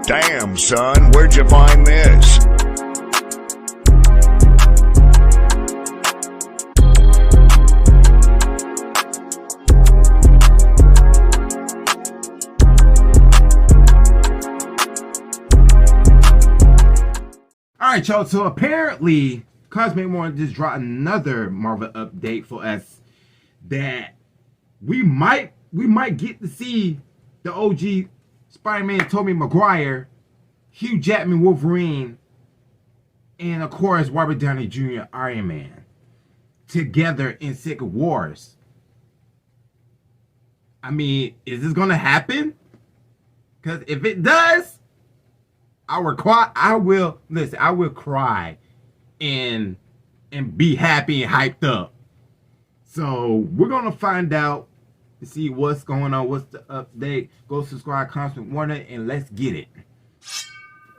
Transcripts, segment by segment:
Damn, son, where'd you find this? Alright, y'all, so apparently Cosmic One just dropped another Marvel update for us that we might get to see the OG Spider-Man Tobey Maguire, Hugh Jackman Wolverine, and of course Robert Downey Jr. Iron Man together in Secret Wars. I mean, is this gonna happen? Because if it does, I will cry and be happy and hyped up. So we're gonna find out to see what's going on, what's the update. Go subscribe, Cosmic Wonder, and let's get it.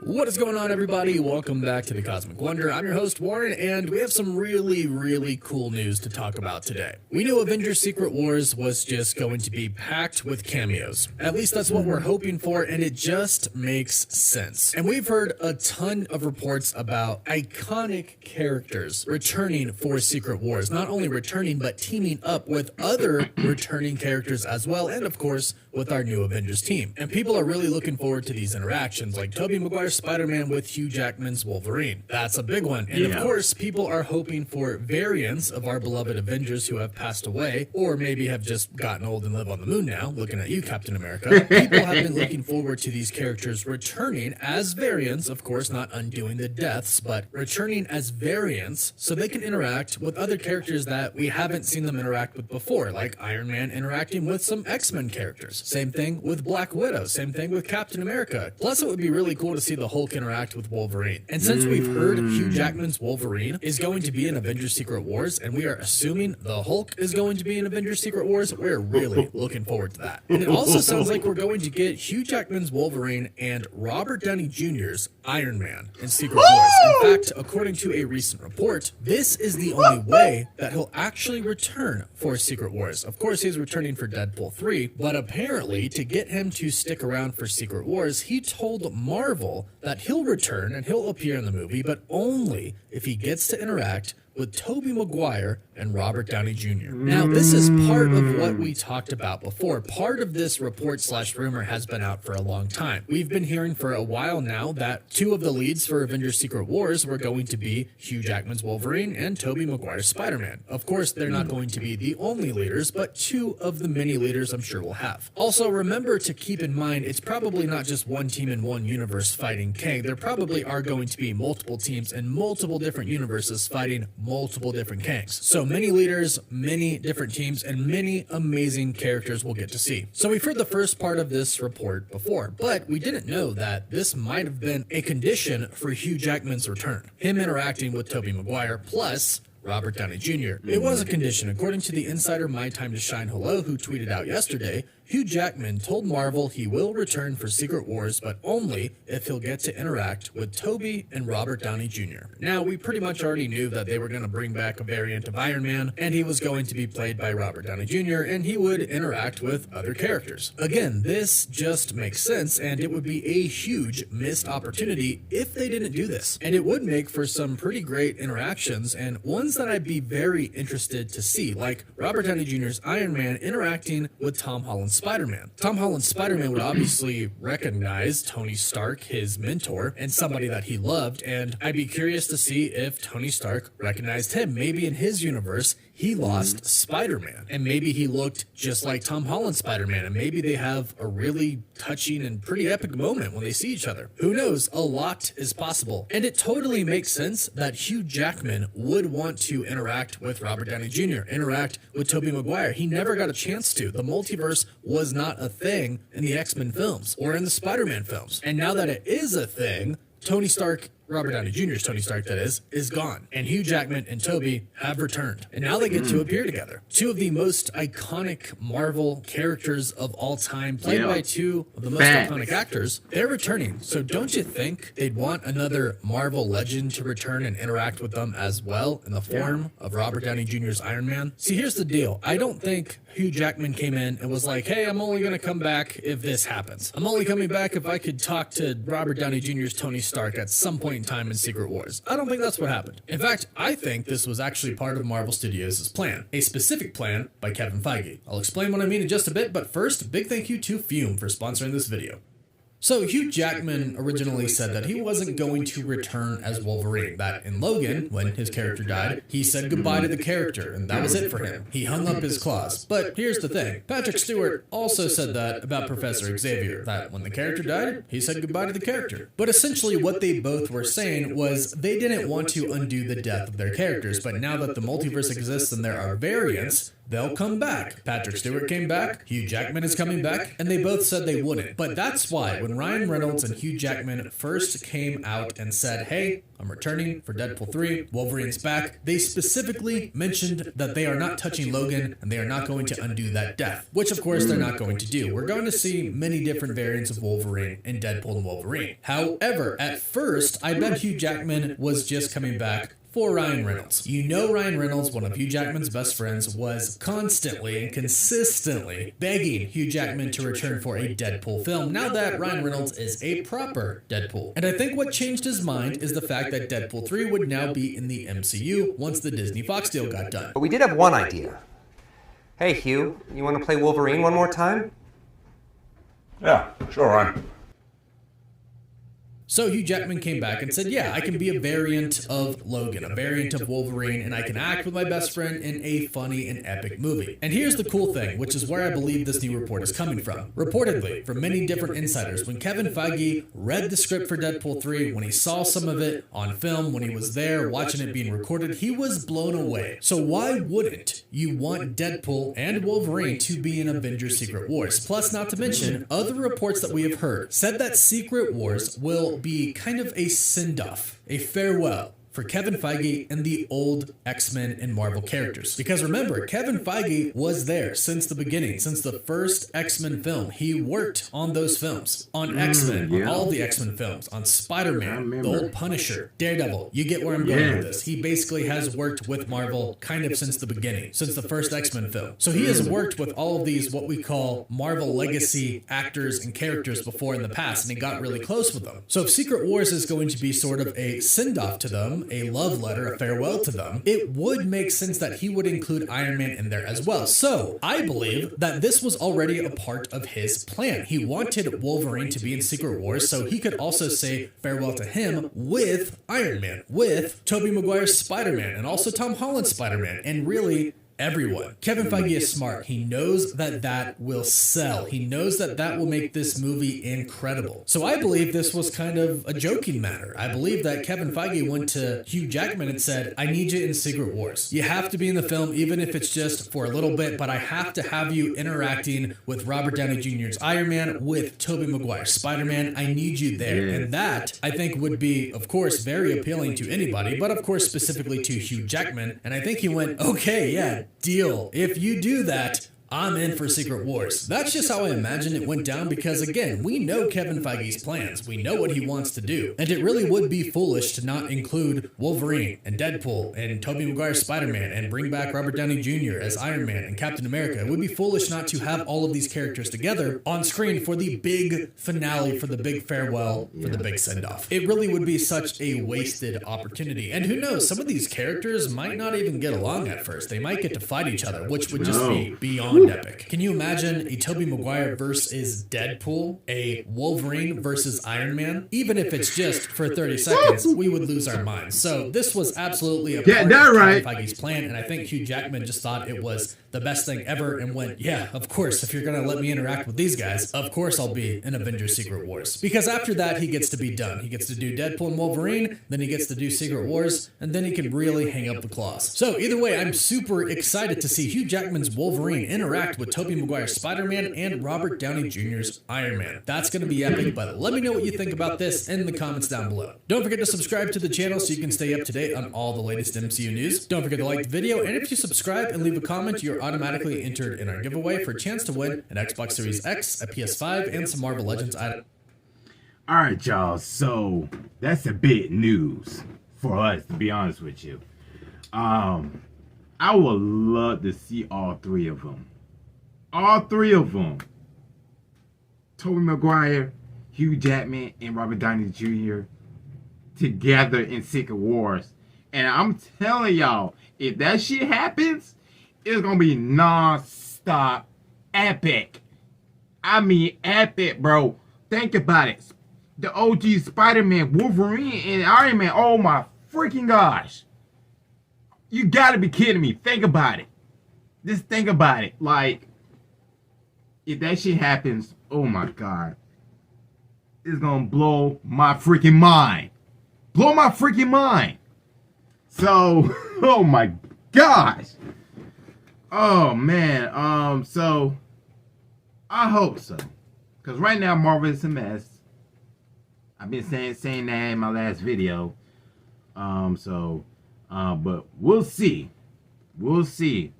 What is going on, everybody? Welcome back to the Cosmic Wonder. I'm your host, Warren, and we have some really cool news to talk about today. We knew Avengers Secret Wars was just going to be packed with cameos. At least that's what we're hoping for, and it just makes sense. And we've heard a ton of reports about iconic characters returning for Secret Wars. Not only returning, but teaming up with other returning characters as well, and of course, with our new Avengers team. And people are really looking forward to these interactions, like Tobey Maguire Spider-Man with Hugh Jackman's Wolverine. That's a big one. And of course, people are hoping for variants of our beloved Avengers who have passed away, or maybe have just gotten old and live on the moon now, looking at you, Captain America. People have been looking forward to these characters returning as variants, of course, not undoing the deaths, but returning as variants so they can interact with other characters that we haven't seen them interact with before, like Iron Man interacting with some X-Men characters. Same thing with Black Widow. Same thing with Captain America. Plus, it would be really cool to see the Hulk interact with Wolverine. And since we've heard Hugh Jackman's Wolverine is going to be in Avengers Secret Wars, and we are assuming the Hulk is going to be in Avengers Secret Wars, we're really looking forward to that. And it also sounds like we're going to get Hugh Jackman's Wolverine and Robert Downey Jr.'s Iron Man in Secret Wars. In fact, according to a recent report, this is the only way that he'll actually return for Secret Wars. Of course, he's returning for Deadpool 3, but apparently, to get him to stick around for Secret Wars, he told Marvel that he'll return and he'll appear in the movie, but only if he gets to interact with Tobey Maguire and Robert Downey Jr. Now, this is part of what we talked about before. Part of this report/rumor has been out for a long time. We've been hearing for a while now that two of the leads for Avengers Secret Wars were going to be Hugh Jackman's Wolverine and Tobey Maguire's Spider-Man. Of course, they're not going to be the only leaders, but two of the many leaders I'm sure we'll have. Also, remember to keep in mind, it's probably not just one team in one universe fighting Kang. There probably are going to be multiple teams in multiple different universes fighting multiple different Kangs. So many leaders, many different teams, and many amazing characters we'll get to see. So we've heard the first part of this report before, but we didn't know that this might have been a condition for Hugh Jackman's return. Him interacting with Tobey Maguire plus Robert Downey Jr. It was a condition. According to the insider My Time to Shine Hello, who tweeted out yesterday, Hugh Jackman told Marvel he will return for Secret Wars, but only if he'll get to interact with Tobey and Robert Downey Jr. Now, we pretty much already knew that they were going to bring back a variant of Iron Man, and he was going to be played by Robert Downey Jr., and he would interact with other characters. Again, this just makes sense, and it would be a huge missed opportunity if they didn't do this. And it would make for some pretty great interactions, and ones that I'd be very interested to see, like Robert Downey Jr.'s Iron Man interacting with Tom Holland's Spider-Man. Tom Holland's Spider-Man would obviously recognize Tony Stark, his mentor, and somebody that he loved, and I'd be curious to see if Tony Stark recognized him. Maybe in his universe, he lost Spider-Man, and maybe he looked just like Tom Holland's Spider-Man, and maybe they have a really touching and pretty epic moment when they see each other. Who knows? A lot is possible. And it totally makes sense that Hugh Jackman would want to interact with Robert Downey Jr., interact with Tobey Maguire. He never got a chance to. The multiverse was not a thing in the X-Men films or in the Spider-Man films. And now that it is a thing, Tony Stark Robert Downey Jr.'s Tony Stark, that is gone. And Hugh Jackman and Tobey have returned. And now they get to appear together. Two of the most iconic Marvel characters of all time, played by two of the most iconic actors. They're returning. So don't you think they'd want another Marvel legend to return and interact with them as well in the form of Robert Downey Jr.'s Iron Man? See, here's the deal. I don't think Hugh Jackman came in and was like, hey, I'm only going to come back if this happens. I'm only coming back if I could talk to Robert Downey Jr.'s Tony Stark at some point in time in Secret Wars. I don't think that's what happened. In fact, I think this was actually part of Marvel Studios' plan. A specific plan by Kevin Feige. I'll explain what I mean in just a bit, but first, big thank you to Fume for sponsoring this video. So Hugh Jackman originally said that he wasn't going to return as Wolverine, that in Logan, when his character died, he said goodbye to the character, and that was it for him. He hung up his claws. But here's the thing, Patrick Stewart also said that about Professor Xavier, that when the character died, he said goodbye to the character. But essentially what they both were saying was they didn't want to undo the death of their characters, but now that the multiverse exists and there are variants, they'll come back. Patrick Stewart came back, Hugh Jackman is coming back, and they both said they wouldn't. But that's why when Ryan Reynolds and Hugh Jackman first came out and said, hey, I'm returning for Deadpool 3, Wolverine's back, they specifically mentioned that they are not touching Logan and they are not going to undo that death, which of course they're not going to do. We're going to see many different variants of Wolverine in Deadpool and Wolverine. However, at first, I bet Hugh Jackman was just coming back for Ryan Reynolds. You know Ryan Reynolds, one of Hugh Jackman's best friends, was constantly and consistently begging Hugh Jackman to return for a Deadpool film, now that Ryan Reynolds is a proper Deadpool. And I think what changed his mind is the fact that Deadpool 3 would now be in the MCU once the Disney Fox deal got done. But we did have one idea. Hey Hugh, you want to play Wolverine one more time? Yeah, sure, Ryan. So Hugh Jackman came back and said, yeah, I can be a variant of Logan, a variant of Wolverine, and I can act with my best friend in a funny and epic movie. And here's the cool thing, which is where I believe this new report is coming from. Reportedly, from many different insiders, when Kevin Feige read the script for Deadpool 3, when he saw some of it on film, when he was there watching it being recorded, he was blown away. So why wouldn't you want Deadpool and Wolverine to be in Avengers Secret Wars? Plus, not to mention, other reports that we have heard said that Secret Wars will be kind of a send-off, a farewell for Kevin Feige and the old X-Men and Marvel characters. Because remember, Kevin Feige was there since the beginning, since the first X-Men film. He worked on those films, on X-Men, on all the X-Men films, on Spider-Man, the old Punisher, Daredevil. You get where I'm going with this. He basically has worked with Marvel kind of since the beginning, since the first X-Men film. So he has worked with all of these, what we call Marvel legacy actors and characters before in the past, and he got really close with them. So if Secret Wars is going to be sort of a send-off to them, a love letter, a farewell to them, it would make sense that he would include Iron Man in there as well. So I believe that this was already a part of his plan. He wanted Wolverine to be in Secret Wars so he could also say farewell to him with Iron Man, with Tobey Maguire's Spider-Man, and also Tom Holland's Spider-Man, and really everyone. Kevin Feige is smart. He knows that that will sell. He knows that that will make this movie incredible. So I believe this was kind of a joking matter. I believe that Kevin Feige went to Hugh Jackman and said, I need you in Secret Wars. You have to be in the film, even if it's just for a little bit, but I have to have you interacting with Robert Downey Jr.'s Iron Man, with Tobey Maguire's Spider-Man. I need you there. And that, I think, would be, of course, very appealing to anybody, but of course, specifically to Hugh Jackman. And I think he went, okay, yeah, deal. If you do that, I'm in for Secret Wars. That's just how I imagine it went down because, again, we know Kevin Feige's plans. We know what he wants to do. And it really would be foolish to not include Wolverine and Deadpool and Tobey Maguire's Spider-Man and bring back Robert Downey Jr. as Iron Man and Captain America. It would be foolish not to have all of these characters together on screen for the big finale, for the big farewell, for the big send-off. It really would be such a wasted opportunity. And who knows, some of these characters might not even get along at first. They might get to fight each other, which would just be beyond epic. Can you imagine a Tobey Maguire versus Deadpool, a Wolverine versus Iron Man? Even if it's just for 30 seconds, we would lose our minds. So this was absolutely a part of Kevin Feige's plan, and I think Hugh Jackman just thought it was the best thing ever and went, yeah, of course, if you're going to let me interact with these guys, of course I'll be in Avengers Secret Wars. Because after that, he gets to be done. He gets to do Deadpool and Wolverine, then he gets to do Secret Wars, and then he can really hang up the claws. So either way, I'm super excited to see Hugh Jackman's Wolverine interact with Tobey Maguire's Spider-Man and Robert Downey Jr.'s Iron Man. That's going to be epic, but let me know what you think about this in the comments down below. Don't forget to subscribe to the channel so you can stay up to date on all the latest MCU news. Don't forget to like the video, and if you subscribe and leave a comment, you're automatically entered in our giveaway for a chance to win an Xbox Series X, a PS5, and some Marvel Legends items. Alright, y'all, so that's a big news for us, to be honest with you. I would love to see all three of them. All three of them. Tobey Maguire, Hugh Jackman, and Robert Downey Jr. together in Secret Wars. And I'm telling y'all, if that shit happens, it's gonna be non-stop epic. I mean epic, bro. Think about it. The OG Spider-Man, Wolverine, and Iron Man. Oh my freaking gosh. You gotta be kidding me. Think about it. Just think about it. Like, if that shit happens, oh my god. It's gonna blow my freaking mind. Blow my freaking mind. So, oh my gosh. Oh man. So I hope so. Cause right now Marvel is a mess. I've been saying that in my last video. But we'll see. We'll see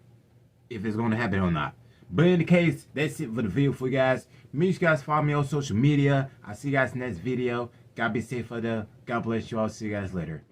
if it's gonna happen or not. But in the case, that's it for the video for you guys. Make sure you guys follow me on social media. I'll see you guys next video. God be safe for the. God bless you all. See you guys later.